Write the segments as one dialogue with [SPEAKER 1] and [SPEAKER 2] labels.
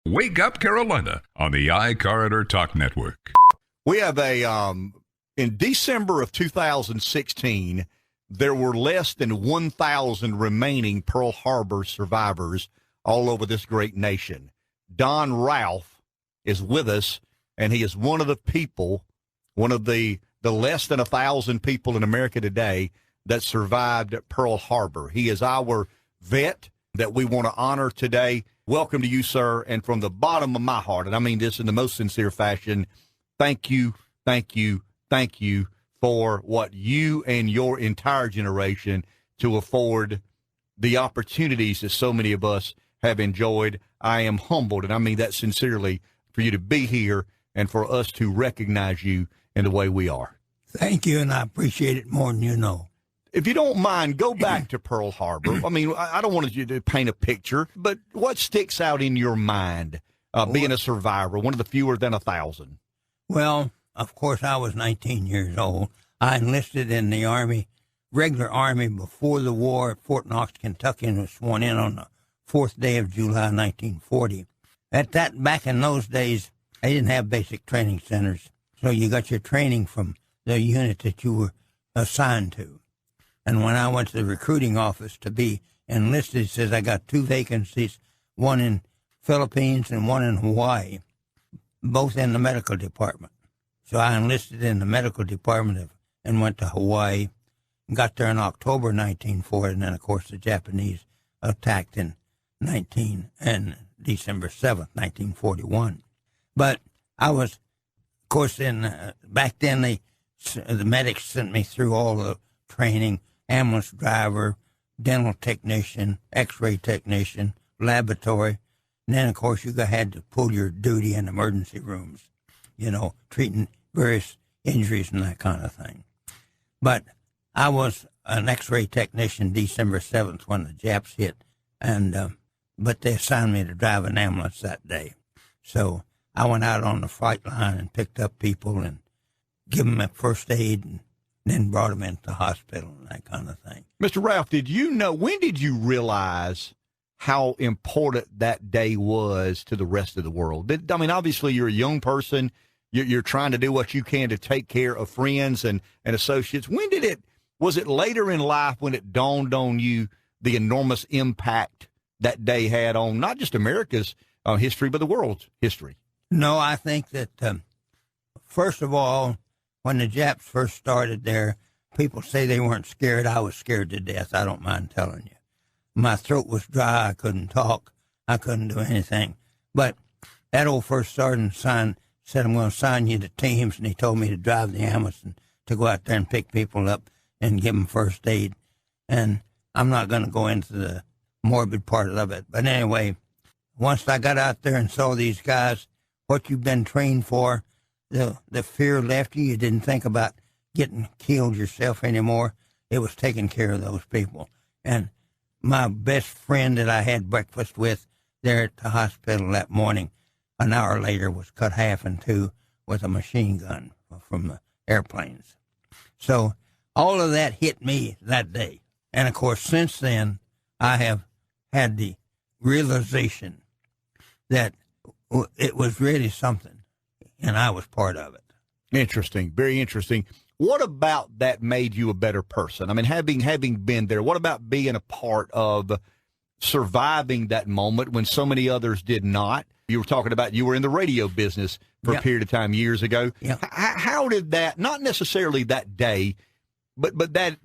[SPEAKER 1] Wake Up Carolina on the iCorridor Talk Network.
[SPEAKER 2] We have in December of 2016, there were less than 1,000 remaining Pearl Harbor survivors all over this great nation. Don Ralph is with us, and he is one of the people, one of the less than 1,000 people in America today that survived at Pearl Harbor. He is our vet that we want to honor today. Welcome to you, sir, and from the bottom of my heart, and I mean this in the most sincere fashion, thank you, thank you, thank you for what you and your entire generation to afford the opportunities that so many of us have enjoyed. I am humbled, and I mean that sincerely, for you to be here and for us to recognize you in the way we are.
[SPEAKER 3] Thank you, and I appreciate it more than you know.
[SPEAKER 2] If you don't mind, go back to Pearl Harbor. I mean, I don't want you to paint a picture, but what sticks out in your mind being a survivor, one of the fewer than 1,000?
[SPEAKER 3] Well, of course, I was 19 years old. I enlisted in the Army, regular Army, before the war at Fort Knox, Kentucky, and was sworn in on the 4th day of July, 1940. Back in those days, they didn't have basic training centers, so you got your training from the unit that you were assigned to. And when I went to the recruiting office to be enlisted, it says I got 2 vacancies, one in Philippines and one in Hawaii, both in the medical department. So I enlisted in the medical department and went to Hawaii, and got there in October 1940, and then, of course, the Japanese attacked in December 7th, 1941. But I was, of course, back then the medics sent me through all the training: ambulance driver, dental technician, x-ray technician, laboratory. And then, of course, you had to pull your duty in emergency rooms, treating various injuries and that kind of thing. But I was an x-ray technician December 7th when the Japs hit, but they assigned me to drive an ambulance that day. So I went out on the flight line and picked up people and give them a first aid and then brought them into the hospital and that kind of thing.
[SPEAKER 2] Mr. Ralph, when did you realize how important that day was to the rest of the world? I mean, obviously you're a young person. You're trying to do what you can to take care of friends and associates. Was it later in life when it dawned on you the enormous impact that day had on not just America's history, but the world's history?
[SPEAKER 3] No, I think that, first of all, when the Japs first started there, people say they weren't scared. I was scared to death. I don't mind telling you. My throat was dry. I couldn't talk. I couldn't do anything. But that old first sergeant said, I'm going to sign you to teams, and he told me to drive the ambulance and to go out there and pick people up and give them first aid. And I'm not going to go into the morbid part of it. But anyway, once I got out there and saw these guys, what you've been trained for, the fear left you. You didn't think about getting killed yourself anymore. It was taking care of those people. And my best friend that I had breakfast with there at the hospital that morning, an hour later, was cut half in two with a machine gun from the airplanes. So all of that hit me that day. And, of course, since then, I have had the realization that it was really something, and I was part of it.
[SPEAKER 2] Interesting, very interesting. What about that made you a better person? I mean, having been there, what about being a part of surviving that moment when so many others did not? You were talking about you were in the radio business for a period of time years ago.
[SPEAKER 3] Yep.
[SPEAKER 2] How did that, not necessarily that day, but that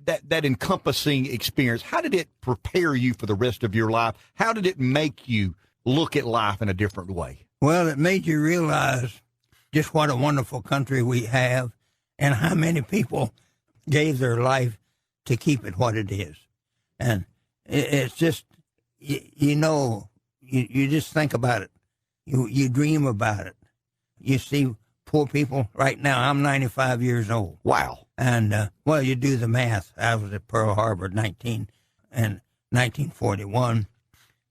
[SPEAKER 2] encompassing experience, how did it prepare you for the rest of your life? How did it make you look at life in a different way?
[SPEAKER 3] Well, it made you realize just what a wonderful country we have and how many people gave their life to keep it what it is. And it's just, you just think about it. You dream about it. You see poor people right now. I'm 95 years old.
[SPEAKER 2] Wow.
[SPEAKER 3] And, you do the math. I was at Pearl Harbor in 1941.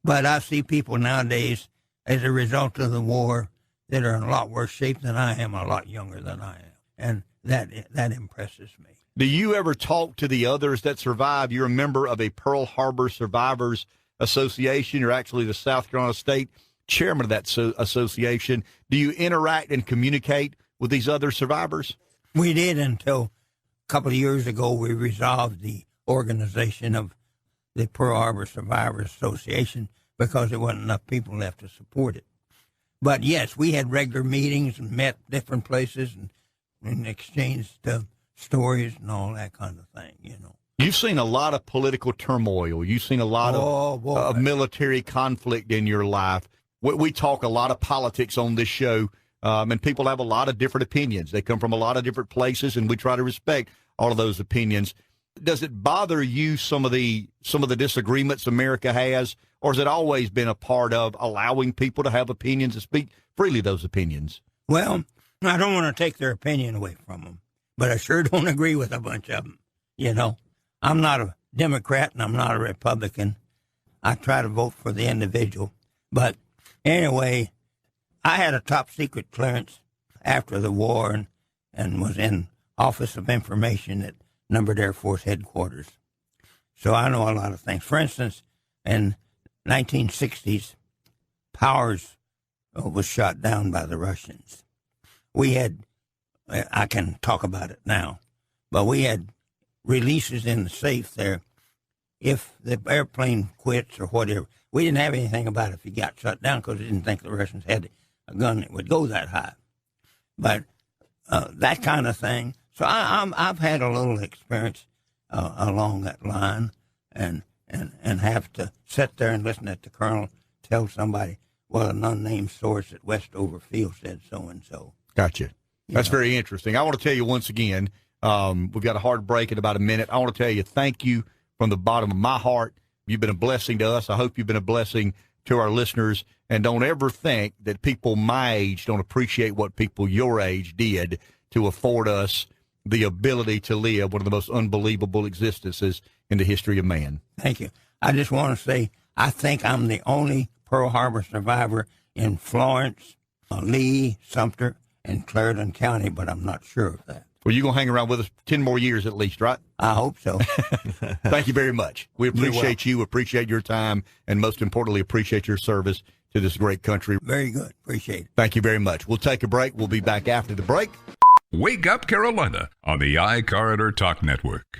[SPEAKER 3] But I see people nowadays, as a result of the war, that are in a lot worse shape than I am, a lot younger than I am. And that impresses me.
[SPEAKER 2] Do you ever talk to the others that survived? You're a member of a Pearl Harbor Survivors Association. You're actually the South Carolina State chairman of that association. Do you interact and communicate with these other survivors?
[SPEAKER 3] We did until a couple of years ago. We resolved the organization of the Pearl Harbor Survivors Association because there wasn't enough people left to support it. But yes, we had regular meetings and met different places and exchanged stories and all that kind of thing, you know.
[SPEAKER 2] You've seen a lot of political turmoil. You've seen a lot of military conflict in your life. We talk a lot of politics on this show, and people have a lot of different opinions. They come from a lot of different places, and we try to respect all of those opinions. Does it bother you, some of the disagreements America has, or has it always been a part of allowing people to have opinions and speak freely those opinions?
[SPEAKER 3] Well, I don't want to take their opinion away from them, but I sure don't agree with a bunch of them, you know. I'm not a Democrat and I'm not a Republican. I try to vote for the individual. But anyway, I had a top secret clearance after the war and was in Office of Information at Numbered Air Force Headquarters. So I know a lot of things. For instance, in 1960s, Powers was shot down by the Russians. We had, I can talk about it now, but we had releases in the safe there. If the airplane quits or whatever, we didn't have anything about it if he got shot down because we didn't think the Russians had a gun that would go that high. But that kind of thing. So I've had a little experience along that line, and have to sit there and listen to the colonel tell somebody, well, an unnamed source at Westover Field said so and so.
[SPEAKER 2] Gotcha. That's very interesting. I want to tell you once again, we've got a hard break in about a minute. I want to tell you thank you from the bottom of my heart. You've been a blessing to us. I hope you've been a blessing to our listeners. And don't ever think that people my age don't appreciate what people your age did to afford us the ability to live one of the most unbelievable existences in the history of man.
[SPEAKER 3] Thank you. I just want to say I think I'm the only Pearl Harbor survivor in Florence, Lee, Sumter, and Clarendon County, but I'm not sure of that.
[SPEAKER 2] Well, you're going to hang around with us 10 more years at least, right?
[SPEAKER 3] I hope so.
[SPEAKER 2] Thank you very much. We appreciate you, appreciate your time, and most importantly, appreciate your service to this great country.
[SPEAKER 3] Very good. Appreciate it.
[SPEAKER 2] Thank you very much. We'll take a break. We'll be back after the break.
[SPEAKER 1] Wake Up Carolina on the iCorridor Talk Network.